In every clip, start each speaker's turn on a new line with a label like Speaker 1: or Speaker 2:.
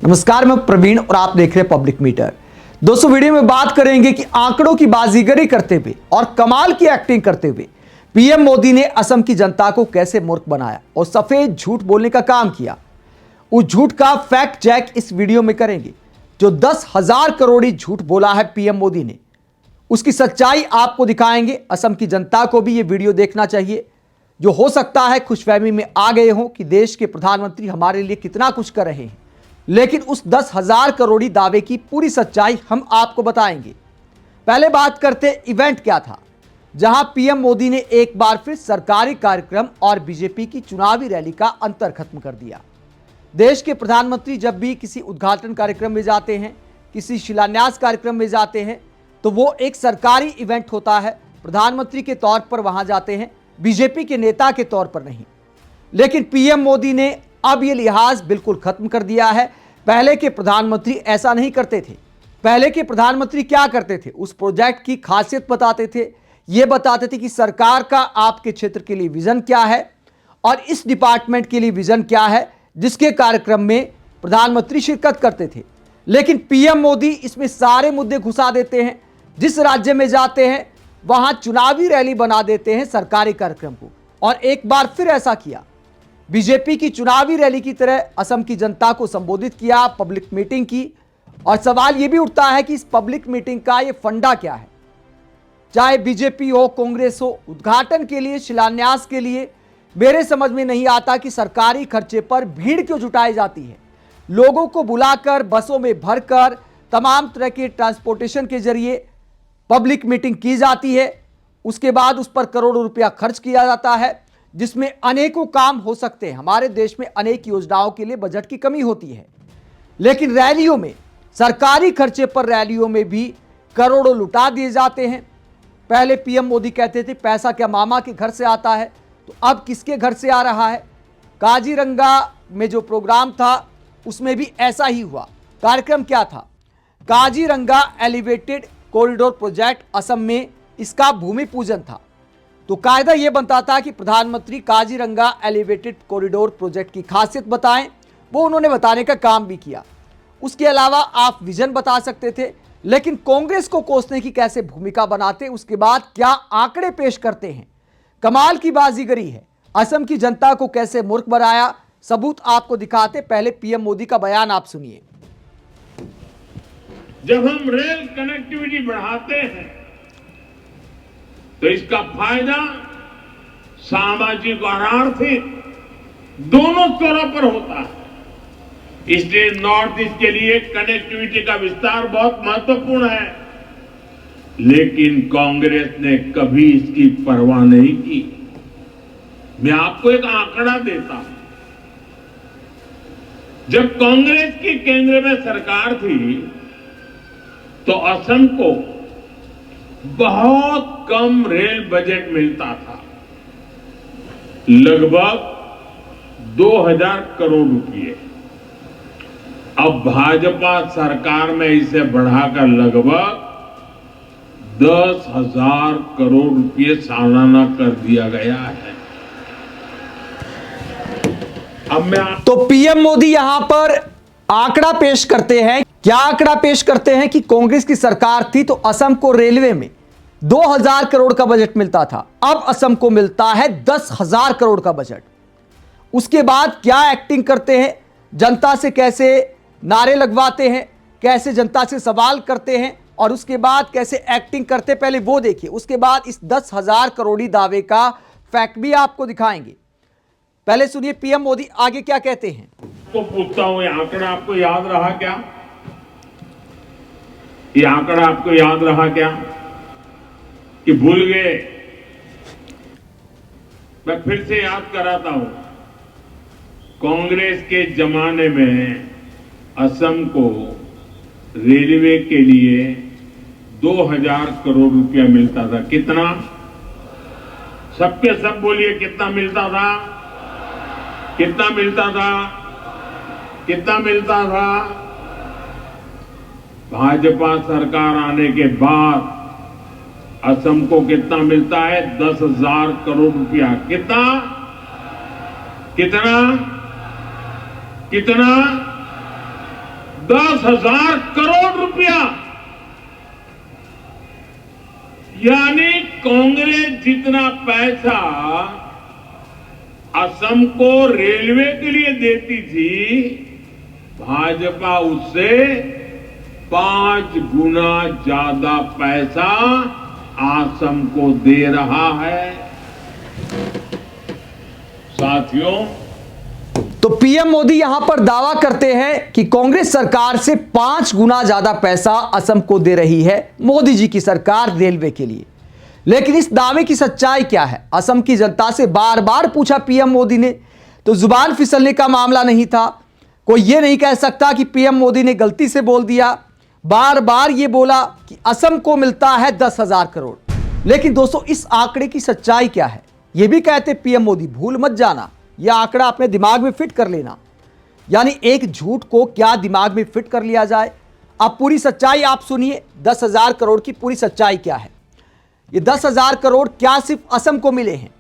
Speaker 1: नमस्कार, मैं प्रवीण और आप देख रहे हैं पब्लिक मीटर। दोस्तों, वीडियो में बात करेंगे कि आंकड़ों की बाजीगरी करते हुए और कमाल की एक्टिंग करते हुए पीएम मोदी ने असम की जनता को कैसे मूर्ख बनाया और सफेद झूठ बोलने का काम किया। उस झूठ का फैक्ट चेक इस वीडियो में करेंगे। जो 10,000 करोड़ी झूठ बोला है पीएम मोदी ने, उसकी सच्चाई आपको दिखाएंगे। असम की जनता को भी यह वीडियो देखना चाहिए, जो हो सकता है खुशफहमी में आ गए हो कि देश के प्रधानमंत्री हमारे लिए कितना कुछ कर रहे हैं, लेकिन उस 10,000 करोड़ी दावे की पूरी सच्चाई हम आपको बताएंगे। पहले बात करते इवेंट क्या था, जहां पीएम मोदी ने एक बार फिर सरकारी कार्यक्रम और बीजेपी की चुनावी रैली का अंतर खत्म कर दिया। देश के प्रधानमंत्री जब भी किसी उद्घाटन कार्यक्रम में जाते हैं, किसी शिलान्यास कार्यक्रम में जाते हैं, तो वो एक सरकारी इवेंट होता है। प्रधानमंत्री के तौर पर वहां जाते हैं, बीजेपी के नेता के तौर पर नहीं। लेकिन पीएम मोदी ने अब यह लिहाज बिल्कुल खत्म कर दिया है। पहले के प्रधानमंत्री ऐसा नहीं करते थे। पहले के प्रधानमंत्री क्या करते थे, उस प्रोजेक्ट की खासियत बताते थे। यह बताते थे कि सरकार का आपके क्षेत्र के लिए विजन क्या है और इस डिपार्टमेंट के लिए विजन क्या है, जिसके कार्यक्रम में प्रधानमंत्री शिरकत करते थे। लेकिन पीएम मोदी इसमें सारे मुद्दे घुसा देते हैं। जिस राज्य में जाते हैं वहां चुनावी रैली बना देते हैं सरकारी कार्यक्रम को। और एक बार फिर ऐसा किया, बीजेपी की चुनावी रैली की तरह असम की जनता को संबोधित किया, पब्लिक मीटिंग की। और सवाल यह भी उठता है कि इस पब्लिक मीटिंग का यह फंडा क्या है। चाहे बीजेपी हो, कांग्रेस हो, उद्घाटन के लिए, शिलान्यास के लिए मेरे समझ में नहीं आता कि सरकारी खर्चे पर भीड़ क्यों जुटाई जाती है। लोगों को बुलाकर बसों में भरकर तमाम तरह के ट्रांसपोर्टेशन के जरिए पब्लिक मीटिंग की जाती है। उसके बाद उस पर करोड़ों रुपया खर्च किया जाता है, जिसमें अनेकों काम हो सकते हैं। हमारे देश में अनेक योजनाओं के लिए बजट की कमी होती है, लेकिन रैलियों में, सरकारी खर्चे पर रैलियों में भी करोड़ों लुटा दिए जाते हैं। पहले पीएम मोदी कहते थे पैसा क्या मामा के घर से आता है, तो अब किसके घर से आ रहा है। काजीरंगा में जो प्रोग्राम था उसमें भी ऐसा ही हुआ। कार्यक्रम क्या था, Kaziranga elevated corridor project Assam में, इसका भूमि पूजन था। तो कायदा यह बनता था कि प्रधानमंत्री काजीरंगा एलिवेटेड कॉरिडोर प्रोजेक्ट की खासियत बताएं। वो उन्होंने बताने का काम भी किया। उसके अलावा आप विजन बता सकते थे, लेकिन कांग्रेस को कोसने की कैसे भूमिका बनाते, उसके बाद क्या आंकड़े पेश करते हैं। कमाल की बाजीगरी है। असम की जनता को कैसे मूर्ख बनाया, सबूत आपको दिखाते। पहले पीएम मोदी का बयान आप सुनिए।
Speaker 2: जब हम रेल कनेक्टिविटी बढ़ाते हैं तो इसका फायदा सामाजिक और आर्थिक दोनों स्तरों पर होता है। इसलिए नॉर्थ ईस्ट के लिए कनेक्टिविटी का विस्तार बहुत महत्वपूर्ण है। लेकिन कांग्रेस ने कभी इसकी परवाह नहीं की। मैं आपको एक आंकड़ा देता हूं। जब कांग्रेस की केंद्र में सरकार थी तो असम को बहुत कम रेल बजट मिलता था, लगभग 2,000 करोड़ रुपए। अब भाजपा सरकार में इसे बढ़ाकर लगभग 10,000 करोड़ रुपए सालाना कर दिया गया है। अब मैं
Speaker 1: तो पीएम मोदी यहां पर आंकड़ा पेश करते हैं। क्या आंकड़ा पेश करते हैं कि कांग्रेस की सरकार थी तो असम को रेलवे में 2,000 करोड़ का बजट मिलता था, अब असम को मिलता है 10,000 करोड़ का बजट। उसके बाद क्या एक्टिंग करते हैं, जनता से कैसे नारे लगवाते हैं, कैसे जनता से सवाल करते हैं और उसके बाद कैसे एक्टिंग करते, पहले वो देखिए। उसके बाद इस 10,000 करोड़ी दावे का फैक्ट भी आपको दिखाएंगे। पहले सुनिए पीएम मोदी आगे क्या कहते हैं।
Speaker 2: तो पूछता हूं, ये आंकड़ा आपको याद रहा क्या? ये आंकड़ा आपको याद रहा क्या कि भूल गए? मैं फिर से याद कराता हूं। कांग्रेस के जमाने में असम को रेलवे के लिए 2,000 करोड़ रुपया मिलता था। कितना? सबके सब बोलिए, कितना मिलता था? कितना मिलता था? कितना मिलता था? भाजपा सरकार आने के बाद असम को कितना मिलता है? 10,000 करोड़ रुपया। कितना? कितना? कितना? 10,000 करोड़ रुपया, यानी कांग्रेस जितना पैसा असम को रेलवे के लिए देती थी, भाजपा उससे 5 गुना ज्यादा पैसा असम को दे रहा है। साथियों,
Speaker 1: तो पीएम मोदी यहां पर दावा करते हैं कि कांग्रेस सरकार से 5 गुना ज्यादा पैसा असम को दे रही है मोदी जी की सरकार रेलवे के लिए। लेकिन इस दावे की सच्चाई क्या है? असम की जनता से बार बार पूछा पीएम मोदी ने, तो जुबान फिसलने का मामला नहीं था। कोई यह नहीं कह सकता कि पीएम मोदी ने गलती से बोल दिया। बार बार यह बोला कि असम को मिलता है 10,000 करोड़। लेकिन दोस्तों, इस आंकड़े की सच्चाई क्या है? यह भी कहते पीएम मोदी, भूल मत जाना, यह आंकड़ा अपने दिमाग में फिट कर लेना। यानी एक झूठ को क्या दिमाग में फिट कर लिया जाए। अब पूरी सच्चाई आप सुनिए, 10,000 करोड़ की पूरी सच्चाई क्या है। ये 10,000 करोड़ क्या सिर्फ असम को मिले हैं?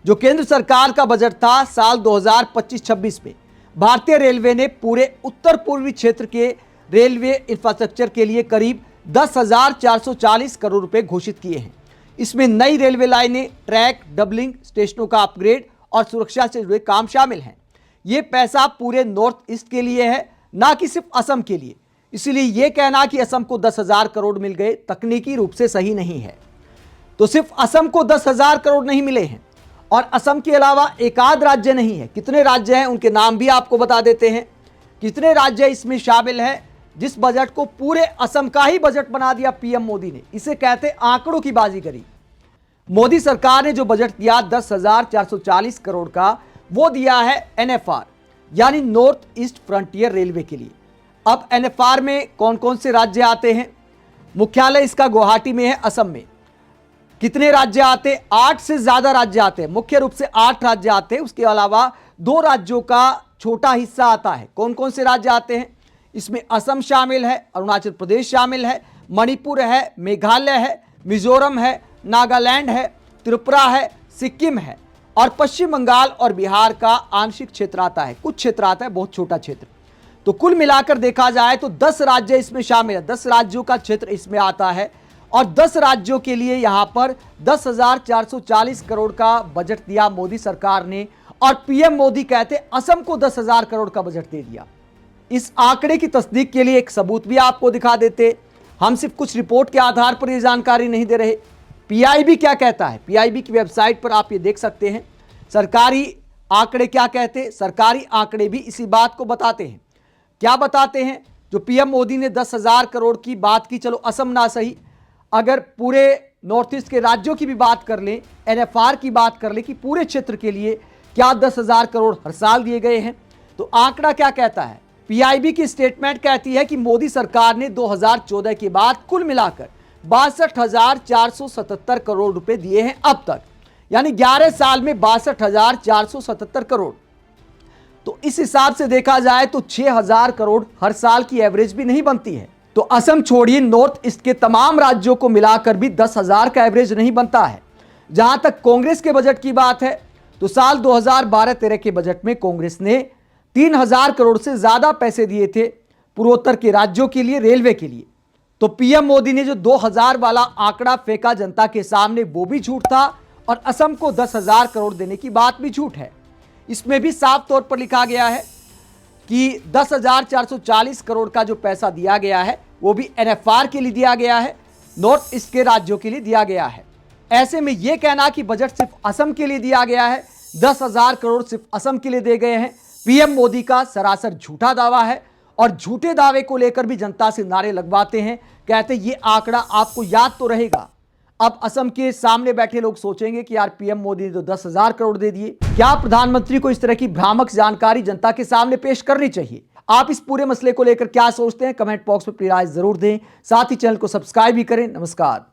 Speaker 1: जो केंद्र सरकार का बजट था साल 2025-26 में, भारतीय रेलवे ने पूरे उत्तर पूर्वी क्षेत्र के रेलवे इंफ्रास्ट्रक्चर के लिए करीब 10,440 करोड़ रुपए घोषित किए हैं। इसमें नई रेलवे लाइनें, ट्रैक, डबलिंग, स्टेशनों का अपग्रेड और सुरक्षा से जुड़े काम शामिल हैं। ये पैसा पूरे नॉर्थ ईस्ट के लिए है, ना कि सिर्फ असम के लिए। इसलिए यह कहना कि असम को 10,000 करोड़ मिल गए तकनीकी रूप से सही नहीं है। तो सिर्फ असम को 10,000 करोड़ नहीं मिले हैं, और असम के अलावा एक आध राज्य नहीं है। कितने राज्य हैं उनके नाम भी आपको बता देते हैं। कितने राज्य इसमें शामिल हैं जिस बजट को पूरे असम का ही बजट बना दिया पीएम मोदी ने। इसे कहते आंकड़ों की बाजीगरी। मोदी सरकार ने जो बजट दिया 10,440 करोड़ का, वो दिया है एनएफआर यानी नॉर्थ ईस्ट फ्रंटियर रेलवे के लिए। अब एनएफआर में कौन कौन से राज्य आते हैं? मुख्यालय इसका गुवाहाटी में है, असम में। कितने राज्य आते? 8 से ज्यादा राज्य आते हैं। मुख्य रूप से 8 राज्य आते हैं। उसके अलावा 2 राज्यों का छोटा हिस्सा आता है। कौन कौन से राज्य आते हैं? इसमें असम शामिल है, अरुणाचल प्रदेश शामिल है, मणिपुर है, मेघालय है, मिजोरम है, नागालैंड है, त्रिपुरा है, सिक्किम है, और पश्चिम बंगाल और बिहार का आंशिक क्षेत्र आता है। कुछ क्षेत्र आता है, बहुत छोटा क्षेत्र। तो कुल मिलाकर देखा जाए तो 10 राज्य इसमें शामिल है। 10 राज्यों का क्षेत्र इसमें आता है, और 10 राज्यों के लिए यहां पर 10,440 करोड़ का बजट दिया मोदी सरकार ने। और पीएम मोदी कहते असम को 10,000 करोड़ का बजट दे दिया। इस आंकड़े की तस्दीक के लिए एक सबूत भी आपको दिखा देते। हम सिर्फ कुछ रिपोर्ट के आधार पर यह जानकारी नहीं दे रहे। पीआईबी क्या कहता है? पीआईबी की वेबसाइट पर आप ये देख सकते हैं। सरकारी आंकड़े क्या कहते? सरकारी आंकड़े भी इसी बात को बताते हैं। क्या बताते हैं? जो पीएम मोदी ने 10,000 करोड़ की बात की, चलो असम ना सही, अगर पूरे नॉर्थ ईस्ट के राज्यों की भी बात कर लें, एनएफआर की बात कर लें कि पूरे क्षेत्र के लिए क्या 10,000 करोड़ हर साल दिए गए हैं, तो आंकड़ा क्या कहता है? पीआईबी की स्टेटमेंट कहती है कि मोदी सरकार ने 2014 के बाद कुल मिलाकर 62,477 करोड़ रुपए दिए हैं अब तक। यानी 11 साल में 62,477 करोड़। तो इस हिसाब से देखा जाए तो 6,000 करोड़ हर साल की एवरेज भी नहीं बनती है। तो असम छोड़िए, नॉर्थ ईस्ट के तमाम राज्यों को मिलाकर भी 10,000 का एवरेज नहीं बनता है। जहां तक कांग्रेस के बजट की बात है, तो साल 2012-13 के बजट में कांग्रेस ने 3,000 करोड़ से ज्यादा पैसे दिए थे पूर्वोत्तर के राज्यों के लिए, रेलवे के लिए। तो पीएम मोदी ने जो 2,000 वाला आंकड़ा फेंका जनता के सामने, वो भी झूठ था, और असम को 10,000 करोड़ देने की बात भी झूठ है। इसमें भी साफ तौर पर लिखा गया है कि 10,440 करोड़ का जो पैसा दिया गया है, वो भी एनएफआर के लिए दिया गया है, नॉर्थ ईस्ट के राज्यों के लिए दिया गया है। ऐसे में यह कहना कि बजट सिर्फ असम के लिए दिया गया है, 10,000 करोड़ सिर्फ असम के लिए दे गए हैं, पीएम मोदी का सरासर झूठा दावा है। और झूठे दावे को लेकर भी जनता से नारे लगवाते हैं, कहते ये आंकड़ा आपको याद तो रहेगा। अब असम के सामने बैठे लोग सोचेंगे कि यार पीएम मोदी ने तो 10,000 करोड़ दे दिए। क्या प्रधानमंत्री को इस तरह की भ्रामक जानकारी जनता के सामने पेश करनी चाहिए? आप इस पूरे मसले को लेकर क्या सोचते हैं? कमेंट बॉक्स में अपनी राय जरूर दें। साथ ही चैनल को सब्सक्राइब भी करें। नमस्कार।